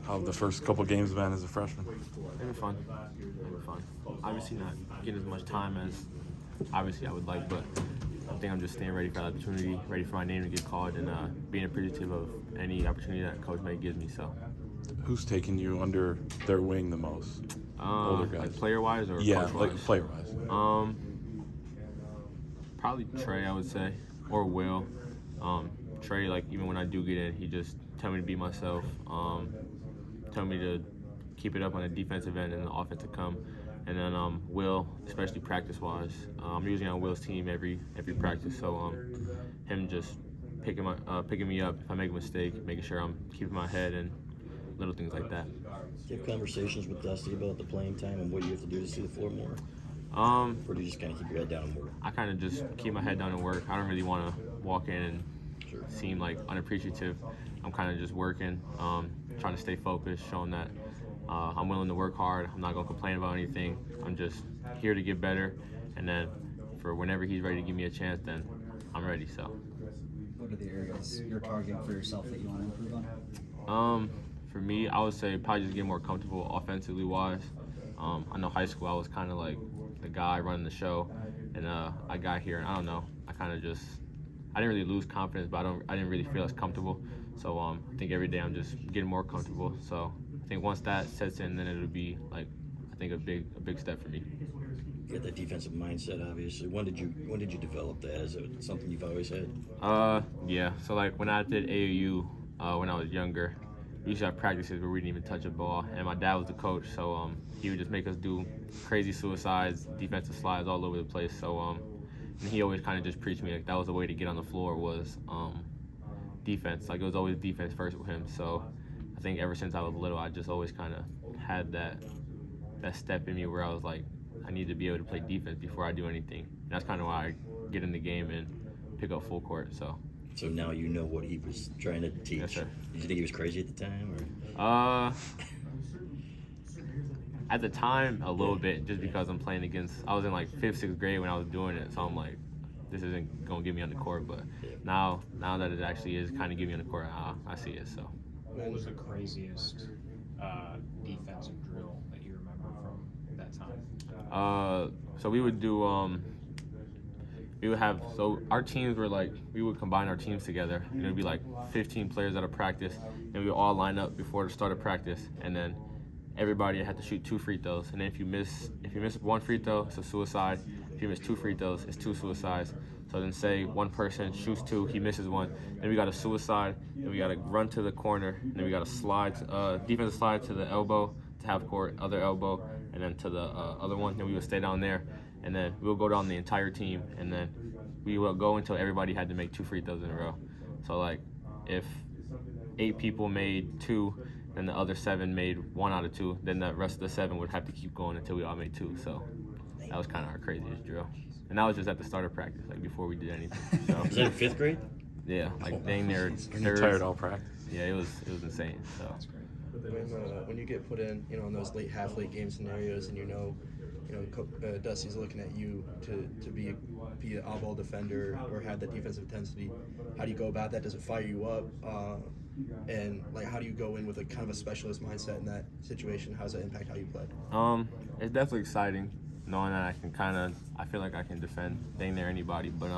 How the first couple games been as a freshman? They've been fun. They've been fun. Obviously not getting as much time as obviously I would like, but I think I'm just staying ready for the opportunity, ready for my name to get called, and being appreciative of any opportunity that Coach May gives me. So, Who's taking you under their wing the most? Older guys, like player-wise or yeah, coach-wise? like player-wise. Probably Trey, I would say, or Will. Trey, like even when I do get in, he just tell me to be myself. Tell me to keep it up on the defensive end and the offensive come. And then Will, especially practice-wise, I'm usually on Will's team every practice. So him just picking me up if I make a mistake, making sure I'm keeping my head and little things like that. Do you have conversations with Dusty about the playing time and what you have to do to see the floor more? Or do you just kind of keep your head down and work? I kind of just keep my head down and work. I don't really want to walk in and seem like unappreciative. I'm kind of just working, trying to stay focused, showing that I'm willing to work hard. I'm not going to complain about anything. I'm just here to get better. And then for whenever he's ready to give me a chance, then I'm ready. So. What are the areas you're targeting for yourself that you want to improve on? For me, I would say probably just get more comfortable offensively wise. I know high school I was kind of like the guy running the show, and I got here and I don't know. I didn't really lose confidence, but I didn't really feel as comfortable. So I think every day I'm just getting more comfortable. So I think once that sets in, then it'll be like I think a big step for me. You got that defensive mindset, obviously. When did you develop that? Is it something you've always had? Yeah. So like when I did AAU when I was younger, we used to have practices where we didn't even touch a ball, and my dad was the coach, so he would just make us do crazy suicides, defensive slides all over the place. So and he always kind of just preached me like that was the way to get on the floor was defense. Like it was always defense first with him. So I think ever since I was little, I just always kind of had that step in me where I was like, I need to be able to play defense before I do anything. And that's kind of why I get in the game and pick up full court. So now you know what he was trying to teach. Yes, sir. Did you think he was crazy at the time, or? At the time, a little bit, just because I'm playing against. I was in like 5th, 6th grade when I was doing it, so I'm like, this isn't gonna get me on the court. But now that it actually is kind of getting me on the court, I see it. So. What was the craziest defensive drill that you remember from that time? So we would do. So our teams were like, we would combine our teams together. It would be like 15 players at a practice, and we would all line up before the start of practice, and then everybody had to shoot 2 free throws. And then if you miss 1 free throw, it's a suicide. If you miss 2 free throws, it's 2 suicides. So then say one person shoots 2, he misses 1, then we got a suicide, then we got to run to the corner, and then we got to slide, defensive slide to the elbow, to half court, other elbow, and then to the other one, then we would stay down there. And then we'll go down the entire team, and then we will go until everybody had to make 2 free throws in a row. So like if 8 people made 2, then the other 7 made 1 out of 2, then the rest of the 7 would have to keep going until we all made 2. So that was kind of our craziest drill. And that was just at the start of practice, like before we did anything. So, is that in 5th grade? Yeah, like dang near You're tired all practice. Yeah, it was insane. So When you get put in, in those late game scenarios, and Dusty's looking at you to be an oddball defender or have that defensive intensity. How do you go about that? Does it fire you up? And like, how do you go in with a kind of a specialist mindset in that situation? How does that impact how you play? It's definitely exciting knowing that I feel like I can defend dang near anybody, but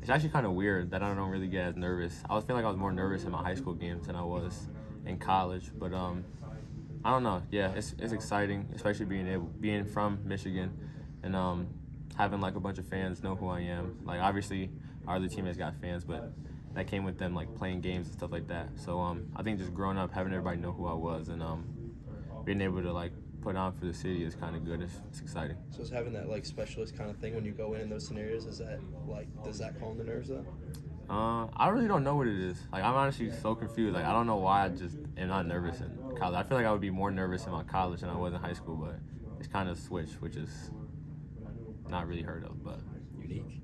it's actually kind of weird that I don't really get as nervous. I feel like I was more nervous in my high school games than I was in college, but I don't know. Yeah, it's exciting, especially being from Michigan and having like a bunch of fans know who I am. Like obviously our other teammates got fans, but that came with them like playing games and stuff like that. So I think just growing up, having everybody know who I was and being able to like put on for the city is kind of good. It's exciting. So is having that like specialist kind of thing when you go in those scenarios, does that calm the nerves though? I really don't know what it is. Like I'm honestly so confused. Like I don't know why I just am not nervous in college. I feel like I would be more nervous in my college than I was in high school, but it's kind of switched, which is not really heard of, but Unique.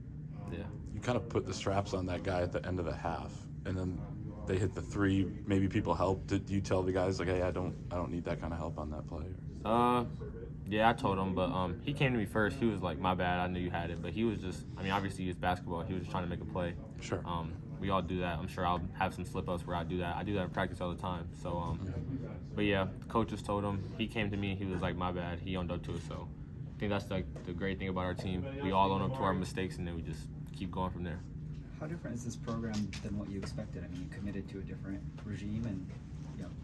Yeah. You kind of put the straps on that guy at the end of the half, and then they hit the 3. Maybe people help. Did you tell the guys like, hey, I don't need that kind of help on that play? Yeah, I told him, but he came to me first. He was like, my bad, I knew you had it. But he was just, obviously it's basketball. He was just trying to make a play. Sure. We all do that. I'm sure I'll have some slip-ups where I do that. I do that in practice all the time. So But yeah, the coaches told him. He came to me and he was like, my bad. He owned up to it. So I think that's like the great thing about our team. We all own up to our mistakes and then we just keep going from there. How different is this program than what you expected? I mean, you committed to a different regime and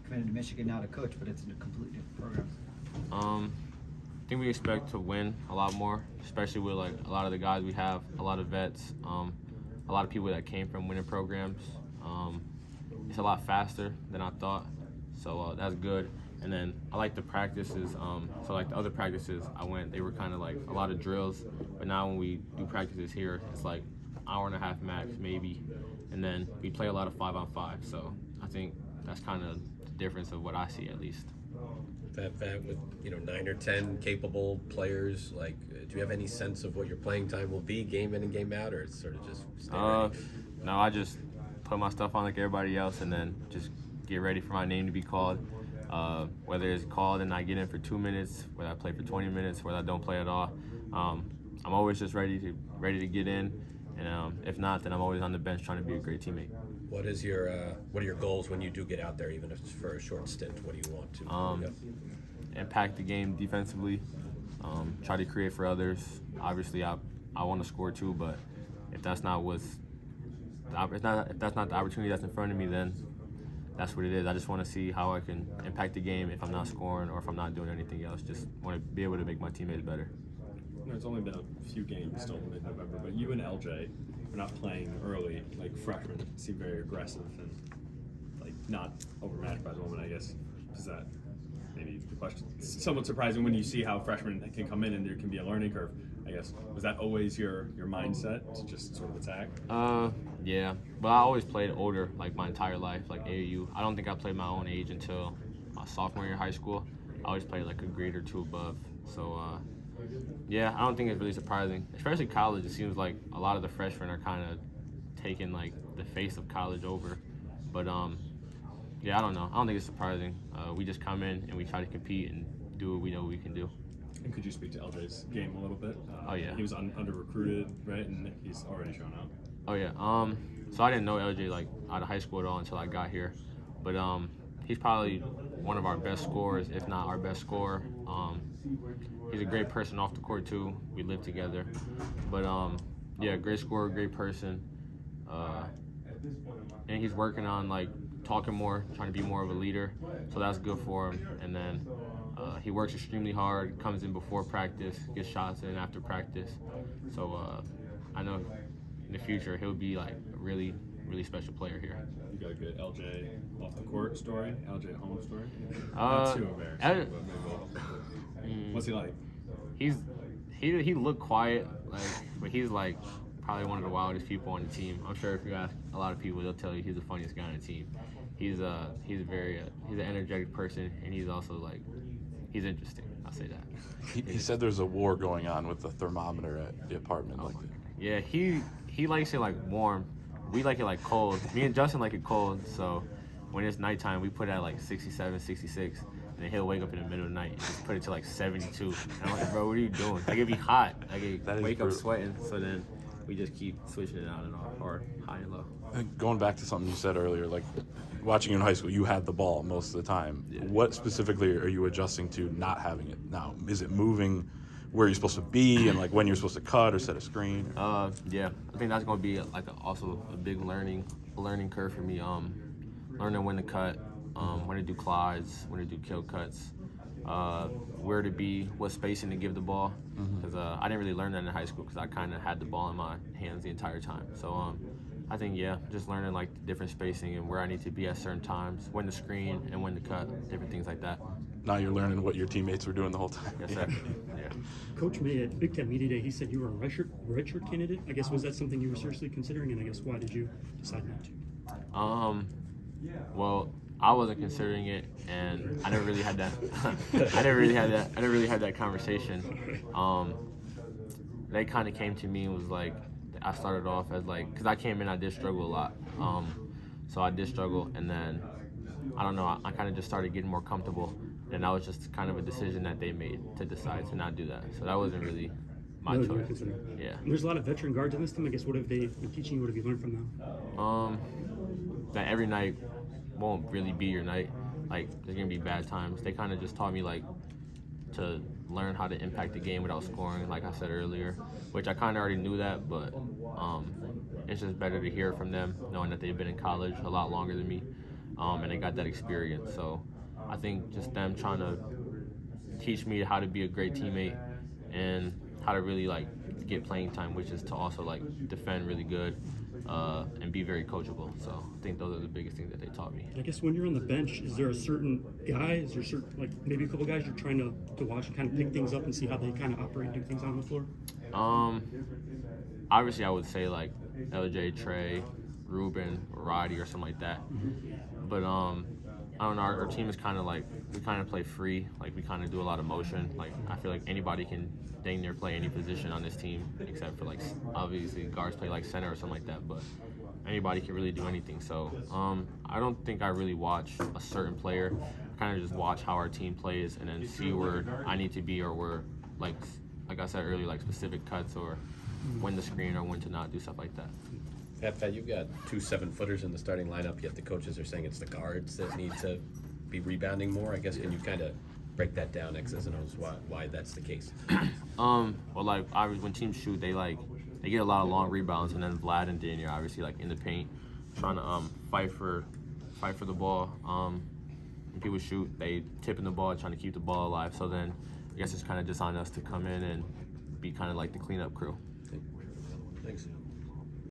committed to Michigan now to coach, but it's a completely different program. I think we expect to win a lot more, especially with like a lot of the guys we have, a lot of vets, a lot of people that came from winning programs. It's a lot faster than I thought, so that's good. And then I like the practices. So like the other practices I went, they were kind of like a lot of drills. But now when we do practices here, it's like hour and a half max maybe, and then we play a lot of 5-on-5. So I think that's kind of the difference of what I see at least. Phat Phat with 9 or 10 capable players. Like, do you have any sense of what your playing time will be, game in and game out, or it's sort of just stay ready? No, I just put my stuff on like everybody else, and then just get ready for my name to be called. Whether it's called and I get in for 2 minutes, whether I play for 20 minutes, whether I don't play at all, I'm always just ready to get in. And if not, then I'm always on the bench trying to be a great teammate. What are your goals when you do get out there, even if it's for a short stint? What do you want to? Impact the game defensively. Try to create for others. Obviously, I want to score too, but if that's not the opportunity that's in front of me, then that's what it is. I just want to see how I can impact the game if I'm not scoring or if I'm not doing anything else. Just want to be able to make my teammates better. It's only been a few games still in mid-November, but you and LJ are not playing early. Like, freshmen seem very aggressive and like not overmatched by the moment, I guess. Is that maybe the question? It's somewhat surprising when you see how freshmen can come in and there can be a learning curve, I guess. Was that always your mindset to just sort of attack? Yeah, but I always played older like my entire life, like AAU. I don't think I played my own age until my sophomore year of high school. I always played like a grade or two above. So yeah, I don't think it's really surprising. Especially college, it seems like a lot of the freshmen are kind of taking like the face of college over. But yeah, I don't know. I don't think it's surprising. We just come in and we try to compete and do what we know we can do. And could you speak to LJ's game a little bit? Oh yeah. He was under-recruited, right? And he's already shown up. Oh yeah. So I didn't know LJ like out of high school at all until I got here. But he's probably one of our best scorers, if not our best scorer. He's a great person off the court too. We live together. But yeah, great scorer, great person. And he's working on like talking more, trying to be more of a leader. So that's good for him. And then he works extremely hard, comes in before practice, gets shots in after practice. So I know in the future he'll be like a really, really special player here. You got a good LJ off the court story, LJ home story? Not too embarrassing, but maybe. What's he like? He looked quiet, like, but he's like probably one of the wildest people on the team. I'm sure if you ask a lot of people, they'll tell you he's the funniest guy on the team. He's an energetic person, and he's also like he's interesting. I'll say that. He said there's a war going on with the thermometer at the apartment. Yeah, he likes it like warm. We like it like cold. Me and Justin like it cold. So when it's nighttime, we put it at like 67, 66. And then he'll wake up in the middle of the night and just put it to like 72. And I'm like, bro, what are you doing? Like, it'd be hot. Like, it'd wake up sweating. So then we just keep switching it on and off, or high and low. Going back to something you said earlier, like watching you in high school, you had the ball most of the time. Yeah. What specifically are you adjusting to not having it now? Is it moving where you're supposed to be and like when you're supposed to cut or set a screen? Yeah, I think that's going to be like also a big learning curve for me. Learning when to cut. When to do clods, when to do kill cuts, where to be, what spacing to give the ball. Because I didn't really learn that in high school because I kind of had the ball in my hands the entire time. So I think, yeah, just learning like the different spacing and where I need to be at certain times, when to screen and when to cut, different things like that. Now you're learning what your teammates were doing the whole time. Yes, sir. Yeah. Coach May at Big Ten Media Day, he said you were a redshirt candidate. I guess, was that something you were seriously considering? And I guess, why did you decide not to? Well, I wasn't considering it, and I never really had that. I never really had that conversation. They kind of came to me and was like, I started off as like, because I came in, I did struggle a lot. So I did struggle, and then I don't know, I kind of just started getting more comfortable, and that was just kind of a decision that they made to decide to not do that. So that wasn't really my choice. Yeah. And there's a lot of veteran guards in this team. I guess, what have they been teaching you? What have you learned from them? That every night won't really be your night. like there's gonna be bad times. They kind of just taught me like to learn how to impact the game without scoring, like I said earlier, which I kind of already knew that, but it's just better to hear from them, knowing that they've been in college a lot longer than me, and they got that experience. So I think just them trying to teach me how to be a great teammate and how to really like get playing time, which is to also like defend really good and be very coachable. So I think those are the biggest things that they taught me. I guess when you're on the bench, is there a certain guy, is there certain, like maybe a couple guys you're trying to watch and kind of pick things up and see how they kind of operate and do things on the floor? Obviously I would say like LJ, Trey, Ruben, or Roddy or something like that. But I don't know, our team is kind of like, we kind of play free, like we kind of do a lot of motion. Like I feel like anybody can dang near play any position on this team, except for like obviously guards play like center or something like that, but anybody can really do anything. So I don't think I really watch a certain player. I kind of just watch how our team plays and then see where I need to be, or where like I said earlier, like specific cuts or when to screen or when to not do stuff like that. Phat Phat, you've got 2 7-footers in the starting lineup, yet the coaches are saying it's the guards that need to be rebounding more. I guess, can you kind of break that down, X's and O's, why that's the case? Well, like obviously when teams shoot, they get a lot of long rebounds, and then Vlad and Daniel obviously like in the paint, trying to fight for the ball. When people shoot, they tipping the ball, trying to keep the ball alive. So then I guess it's kind of just on us to come in and be kind of like the cleanup crew. Thanks.